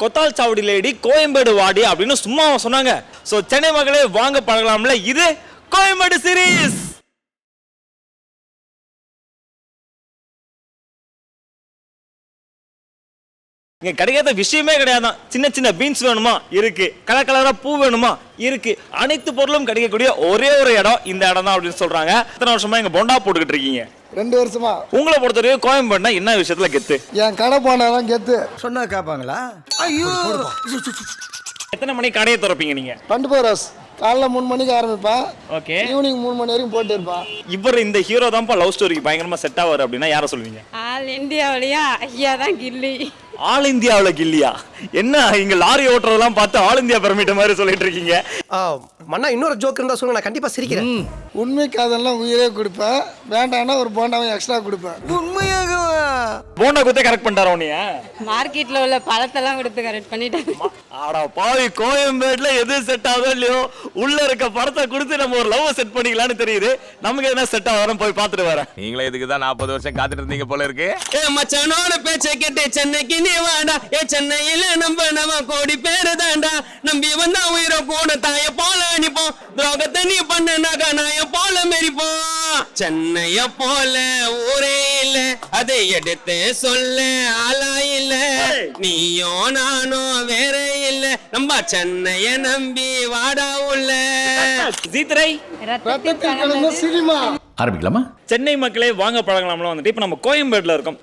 கொத்தால் சாவடி லேடி கோயம்பேடு வாடி அப்படின்னு சும்மா சொன்னாங்க. சோ சென்னை மக்களே வாங்க பழகலாம்ல, இது கோயம்பேடு சீரிஸ். இங்க கிடைக்காத விஷயமே கிடையாதான். சின்ன சின்ன பீன்ஸ் வேணுமா இருக்கு, கலர் கலரா பூ வேணுமா இருக்கு, அனைத்து பொருளும் கிடைக்கக்கூடிய ஒரே ஒரு இடம் இந்த இடம் தான் அப்படின்னு சொல்றாங்க. எத்தனை வருஷமா இங்க போண்டா போட்டுக்கிட்டு இருக்கீங்க? 2 வருஷமா. உங்களை பொறுத்தவரைக்கும் கோயம்பேடுனா என்ன விஷயத்துல கெத்து? என் கடை போனாதான் கெத்து. சொன்னா கேட்பாங்களா? ஐயோ, எத்தனை மணிக்கு கடையை திறப்பீங்க நீங்க? 24 hours. காலைல 3 மணிக்கு ஆரம்பிப்பேன். ஓகே. ஈவினிங் 3 மணி வரைக்கும் போட்டு இருப்பேன். இவர் இந்த ஹீரோ தான்ப்பா லவ் ஸ்டோரிக்கு பயங்கரமா செட் ஆவார் அப்படின்னா யாரை சொல்லுவீங்க? ஆல் இந்தியாவிலையா ஐயா தான் கில்லி. ஆல் இந்தியாவில் கில்லியா? என்ன இங்க லாரி ஓட்டுறதெல்லாம் பார்த்து ஆல் இந்தியா பெர்மிட்ட மாதிரி சொல்லிட்டு இருக்கீங்க. மண்ணா இன்னொரு ஜோக் இருந்தா சொல்லுங்க, நான் கண்டிப்பா சிரிக்கிறேன். உண்மை காதல்லாம் உயிரே கொடுப்பேன், வேண்டாம்னா ஒரு போண்டாவை எக்ஸ்ட்ரா கொடுப்பேன். உண்மையாக போண்டா குத்தே கரெக்ட் பண்ணிட்டாரோ நீ? மார்க்கெட்ல உள்ள பழத்தெல்லாம் கொடுத்து கரெக்ட் பண்ணிட்டாங்க. ஆடா பாவி, கோயம்பேடுல எது செட் ஆகுதோ இல்லையோ உள்ள இருக்க படத்தை கொடுத்து நம்ம ஒரு லவ் செட் பண்ணிக்கலாம்னு தெரியுது. நமக்கு எதனா செட் ஆகும் போய் பார்த்துட்டு வரேன். நீங்களே இதுக்கு தான் 40 வருஷம் காத்துட்டு இருந்தீங்க போல இருக்கு. ஏ மச்சானோட பேச்சை கேட்டு சென்னைக்கு நீ வாடா. ஏ சென்னையில நம்ம கோடி பேரு தாண்டா. நம்பி வந்தா உயிரை போட தாய போல அனுப்போம். துரோகத்தை நீ பண்ணனாக்கா நாய போல மெரிப்போம். சென்னைய போல ஊரே இல்ல, அதை எடுத்து சொல்ல ஆளா இல்ல. நீயோ நானோ வேற இல்ல, நம்ம சென்னைய நம்பி வாடா உள்ள. ஜீத்ரை ரத்தத்தில் கலந்த சினிமா. ஆரம்பிக்கலாமா? சென்னை மக்களே வாங்க பழகலாம்ல வந்துட்டு இப்போ நம்ம கோயம்பேடுல இருக்கோம்.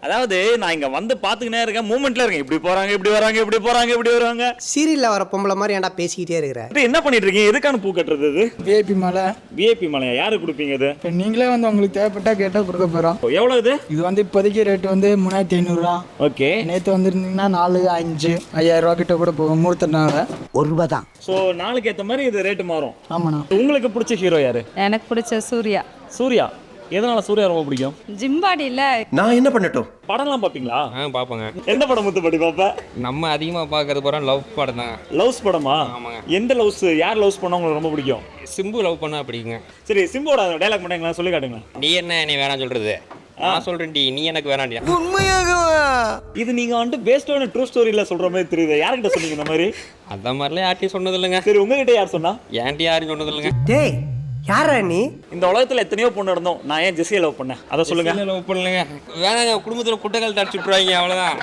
அதாவது நான் இங்க வந்து பாத்துக்கினே இருக்கேன், மூமெண்ட்ல இருக்கேன். இப்படி போறாங்க, இப்படி வராங்க, இப்படி போறாங்க, இப்படி வருவாங்க. சீரியல்ல வர பொம்பளை மாதிரி ஏன்டா பேசிக்கிட்டே இருக்கிற? இது என்ன பண்ணிட்டு இருக்கீங்க? எதுக்கான பூ கட்டுறது இது? விஐபி மாலை. விஐபி மாலையா? யாரு கொடுப்பீங்க இது? இப்போ நீங்களே வந்து உங்களுக்கு தேவைப்பட்டா கேட்டால் கொடுக்க போகிறோம். எவ்வளவு இது? இது வந்து இப்போதைக்கு ரேட் வந்து 3500 ரூபா. ஓகே. நேற்று வந்துருந்தீங்கன்னா 4, 5, 5000 ரூபா கிட்ட கூட போகும் முகூர்த்தனால. ₹1 தான். ஸோ நாளுக்கு ஏற்ற மாதிரி இது ரேட்டு மாறும். ஆமாண்ணா. உங்களுக்கு பிடிச்ச ஹீரோ யாரு? எனக்கு பிடிச்ச சூர்யா. சூர்யா. எதனால சூர்யா ரொம்ப பிடிக்கும்? ஜிம்பாடி இல்ல. நான் என்ன பண்ணட்டும்? படம்லாம் பாப்பீங்களா? பார்ப்போங்க. எந்த படம் முத்துப்படி பாப்ப? நம்ம அதிகமாக பார்க்கறது போகிறோம் லவ் படம் தான். லவ்ஸ் படமா? ஆமாங்க. எந்த லவ்ஸ்? யார் லவ்ஸ் பண்ணா உங்களுக்கு ரொம்ப பிடிக்கும்? சிம்பு லவ் பண்ணா அப்படிங்க. சரி, சிம்போட டைலாக் பண்ணீங்களா, சொல்லி காட்டுங்க. நீ என்ன என்னை வேணாம் சொல்றது? நான் சொல்றேன்டி, நீ எனக்கு வேணாண்டியா? உண்மையாக இது நீங்க வந்துட்டு பேஸ்ட் ஆன் ட்ரூ ஸ்டோரியில சொல்ற மாதிரி தெரியுது. யார்கிட்ட சொன்னீங்க இந்த மாதிரி? அந்த மாதிரிலாம் யார்ட்டையும் சொன்னது இல்லைங்க. சரி, உங்ககிட்ட யார் சொன்னா? ஏன்ட்டி யாரும் சொன்னது இல்லைங்க. டேய், யாரா நீ? இந்த உலகத்துல எத்தனையோ பொண்ணு இருந்தோம், நான் ஏன் ஜெஸியை லவ் பண்ணேன் அதை சொல்லுங்க. லவ் பண்ணலங்க. வேணாங்க, குடும்பத்தில் குட்டைகள் தடிச்சு விட்டுருவாங்க, அவ்வளோதான்.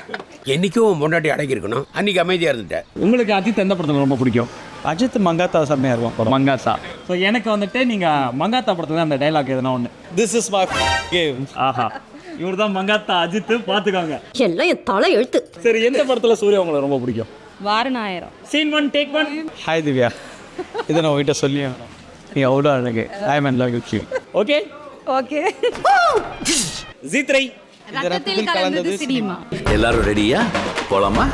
என்னைக்கும் பொண்டாட்டி அடங்கி இருக்கணும். அன்னைக்கு அமைதியா இருந்துட்டேன். உங்களுக்கு அஜித் எந்த படத்துல ரொம்ப பிடிக்கும்? அஜித் மங்காத்தா செம்மையாக இருக்கும். மங்காத்தா. ஸோ எனக்கு வந்துட்டு நீங்க மங்காத்தா படத்துல அந்த டைலாக் எதுனா ஒன்று, திஸ் இஸ் மை கேம். ஆஹா, இவர் தான் மங்காத்தா அஜித், பாத்துக்காங்க. எல்லாம் என் தலை எழுத்து. சரி, எந்த படத்துல சூர்யா உங்களுக்கு ரொம்ப பிடிக்கும்? Vaaranam Aayiram. Scene 1 take 1. Hi Divya, இதை நான் உங்ககிட்ட சொல்லி நீ அவ்வளோ அழகு. I am in love with you. Okay okay. ஜீத்ரை ரத்தத்தில் கலந்தது சினிமா. எல்லாரும் ரெடியா? போலாமா?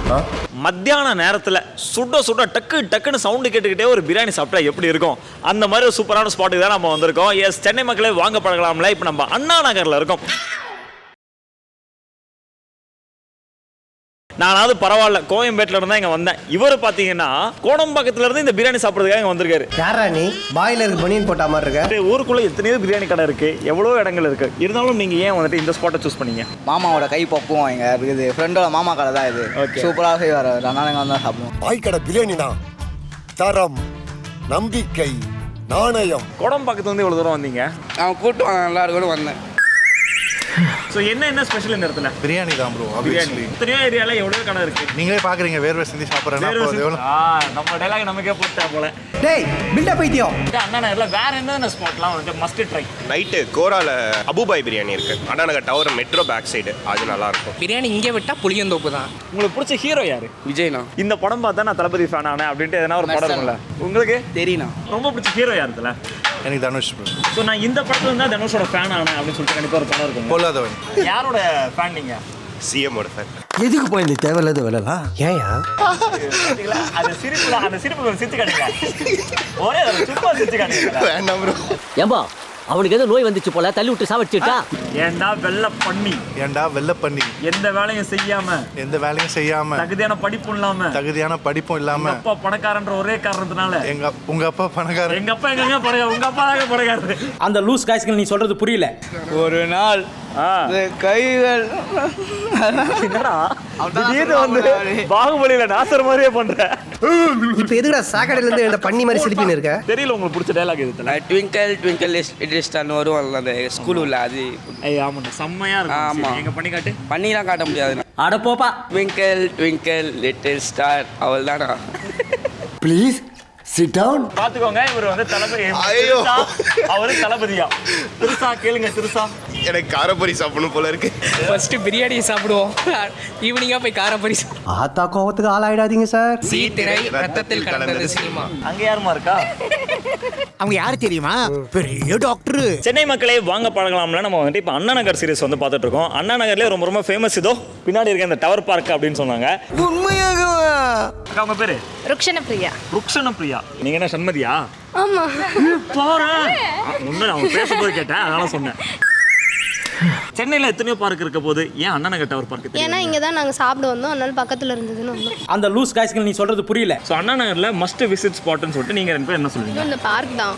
மத்தியான நேரத்தில் சுட சுட டக்கு டக்குன்னு சவுண்டு கேட்டுக்கிட்டே ஒரு பிரியாணி சாப்பிட்டா எப்படி இருக்கும்? அந்த மாதிரி ஒரு சூப்பரான ஸ்பாட்டுக்கு தான் நம்ம வந்திருக்கோம். எஸ், சென்னை மக்களே வாங்க பழகலாம்ல. இப்போ நம்ம அண்ணா நகரில் இருக்கோம். நானாவது பரவாயில்ல, கோயம்பேட்டில் இருந்தால் இங்கே வந்தேன். இவர் பார்த்தீங்கன்னா கோடம்பாக்கத்துல இருந்து இந்த பிரியாணி சாப்பிட்றதுக்காக இங்கே வந்திருக்காரு. யாரா நீ? பாய்லருக்கு பனியன் போட்ட மாதிரி இருக்க. ஊருக்குள்ளே எத்தனையோ பிரியாணி கடை இருக்கு, எவ்வளோ இடங்கள் இருக்கு. இருந்தாலும் நீங்கள் ஏன் வந்துட்டு இந்த ஸ்பாட்டை சூஸ் பண்ணீங்க? மாமாவோட கை பப்பும் இங்கே இருக்குது. ஃப்ரெண்டோட மாமா கடை தான் இது. சூப்பராக செய்வார். அதனால இங்கே வந்தால் சாப்பிடுவோம். பாய்க்கடை பிரியாணினா தரம், நம்பிக்கை, நாணயம். கோடம்பாக்கத்துல இருந்து இவ்வளோ தூரம் வந்தீங்க. அவன் கூட்டு நல்லா இருக்குன்னு வந்தேன். ஸோ என்ன ஸ்பெஷல் இந்த இடத்துல? பிரியாணி தான் ப்ரோ. பிரியாணி. எத்தனையோ ஏரியாவில் எவ்வளோ கடை இருக்கு. நீங்களே பாக்குறீங்க, வேர்வை சிந்தி சாப்பிட்றேன்னா நம்ம டைலாக் நமக்கே போட்டா போல. டேய், பில்டப் பைத்தியம். அண்ணா நகர்ல வேற என்னென்ன ஸ்பாட்லாம் வந்து மஸ்ட் ட்ரை? நைட்டு கோரால அபுபாய் பிரியாணி இருக்கு. Anna Nagar tower metro back side, அது நல்லா இருக்கும். பிரியாணி இங்கே விட்டா புளியந்தோப்பு தான். உங்களுக்கு பிடிச்ச ஹீரோ யாரு? விஜய்னா. இந்த படம் பார்த்தா நான் தளபதி ஃபேன் ஆனேன் அப்படின்ட்டு எதனா ஒரு படம் இருக்கும்ல உங்களுக்கு? தெரியுண்ணா. ரொம்ப பிடிச்ச ஹீரோ யார் இதுல? எனக்கு தனுஷ் ப்ரோ. ஸோ நான் இந்த படத்துல இருந்தா தனுஷோட ஃபேன் ஆனேன் அப்படின்னு சொல்லிட்டு கண்டிப்பா ஒரு படம் இருக்கும். பொல்லாதவன். யாரோட ஃபேன் நீங்க? சிஎம்மோட ஃபேன். எதுக்கு போய் இந்த தேவையில்லாத வேலைலாம்? ஏன்யா? அந்த சிரிப்பு சிரிச்சு காட்டுங்க. ஒரே சும்மா சிரிச்சு காட்டுங்க. வேண்டாம் ப்ரோ. ஏம்பா, அவனுக்கு ஏதோ நோய் வந்துச்சு போல, தள்ளி விட்டு சாவடிச்சுட்டா. ஏண்டா வெள்ள பண்ணி, ஏண்டா வெள்ளை பண்ணி, எந்த வேலையும் செய்யாம, எந்த வேலையும் செய்யாம, தகுதியான படிப்பும் இல்லாம, தகுதியான படிப்பும் இல்லாம, அப்பா பணக்காரன்ற ஒரே காரணத்தினால. உங்க அப்பா பணக்காரன். எங்க அப்பா எங்க பணக்காரர்? உங்க அப்பா தாங்க பணக்காரர். அந்த லூஸ் காய்ஸ்கள் நீ சொல்றது புரியல. ஒரு நாள் இந்த கைகள் என்னடா திடீர்னு வந்து பாகுபலியில நாசர் மாதிரியே பண்ற. இப்போ எதுக்குடா சாக்கடையில இருந்து என்ன பண்ணி மாதிரி சிரிப்பின்னு இருக்க? தெரியல உங்களுக்கு பிடிச்ச டைலாக் இது தல. ட்விங்கிள் ட்விங்கிள் லிட்டில் ஸ்டார்னு வரும் அந்த ஸ்கூல் உள்ள அது ஐய் ஆமாண்டா செம்மையா இருக்கும். ஆமா. எங்க பண்ணி காட்டு. பண்ணிலாம் காட்ட முடியாது. அட போப்பா. ட்விங்கிள் ட்விங்கிள் லிட்டில் ஸ்டார் அவள் தானா. Please sit down. பாத்துக்கோங்க இவர் வந்து தளபதி. ஐயோ. அவரு தளபதியா. திருசா கேளுங்க திருசா. எனக்கு காரப்பொரி சாப்பிடணும் போல இருக்கு. ஃபர்ஸ்ட் பிரியாணி சாப்பிடுவோம், ஈவினிங்கா போய் காரப்பொரி. ஆத்தா கோவத்துக்கு ஆளாயிடாதீங்க சார். சீத்திரை ரத்தத்தில் கலந்தது சினிமா. அங்க யாருமா இருக்கா? அவங்க யாரு தெரியுமா? பெரிய டாக்டர். சென்னை மக்களே வாங்க பழகலாம்ல. நம்ம வந்துட்டு இப்போ அண்ணா நகர் சீரிஸ் வந்து பார்த்துட்டு இருக்கோம். அண்ணா நகர்லேயே ரொம்ப ரொம்ப ஃபேமஸ் இதோ பின்னாடி இருக்க இந்த டவர் பார்க் அப்படின்னு சொன்னாங்க. உண்மையாகவா? அக்கா உங்க பேரு? ருக்ஷன பிரியா. ருக்ஷன பிரியா. நீங்க என்ன சண்மதியா? ஆமா. போறேன் முன்னாடி அவங்க பேசும்போது கேட்டேன் அதனால சொன்னேன். சென்னையில் எத்தனையோ பார்க் இருக்க போது ஏன் அண்ணா நகர் டவர் பார்க்? ஏன்னா இங்க தான் நாங்க சாப்பிட வந்தோம், அதனால பக்கத்துல இருந்ததுன்னு வந்தோம். அந்த லூஸ் காய்ஸ்கள் நீ சொல்றது புரியல. ஸோ அண்ணா நகர்ல மஸ்ட் விசிட் ஸ்பாட்னு சொல்லிட்டு நீங்க ரெண்டு பேரும் என்ன சொல்லுவீங்க? இந்த பார்க் தான்.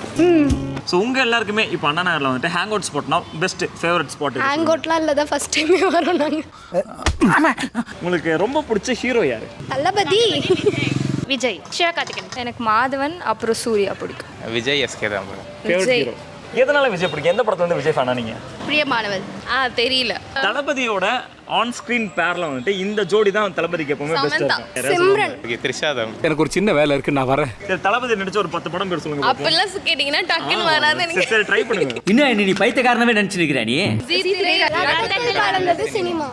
ஸோ உங்க எல்லாருக்குமே இப்போ அண்ணா நகர்ல வந்துட்டு ஹேங் அவுட் ஸ்பாட்னா பெஸ்ட் ஃபேவரட் ஸ்பாட்? ஹேங் அவுட்லாம் இல்லை, தான் ஃபர்ஸ்ட் டைமே வரோம் நாங்க. உங்களுக்கு ரொம்ப பிடிச்ச ஹீரோ யாரு? தளபதி விஜய். சிவகார்த்திகேயன். எனக்கு மாதவன் அப்புறம் சூர்யா பிடிக்கும். விஜய் எஸ்கே தான் ஃபேவரட் ஹீரோ. எதனால விஜய் பிடிக்கும்? எந்த படத்துல வந்து விஜய் ஃபேனா நீங்க? பிரியமானவன். தெரியல. தளபதியோட ஆன் ஸ்கிரீன் பேர்ல வந்துட்டு இந்த ஜோடி தான் தளபதிக்கு எப்பவுமே பெஸ்ட் இருக்கும். சிம்ரன். த்ரிஷா தான். எனக்கு ஒரு சின்ன வேலை இருக்கு, நான் வரேன். சரி தளபதி நடிச்ச ஒரு 10 படம் பேர் சொல்லுங்க. அப்பெல்லாம் கேட்டீங்கன்னா டக்குன்னு வராது எனக்கு. சரி ட்ரை பண்ணுங்க. இன்னும் நீ பைத்தியக்காரனவே நினைச்சிருக்கிற நீ? சினிமா.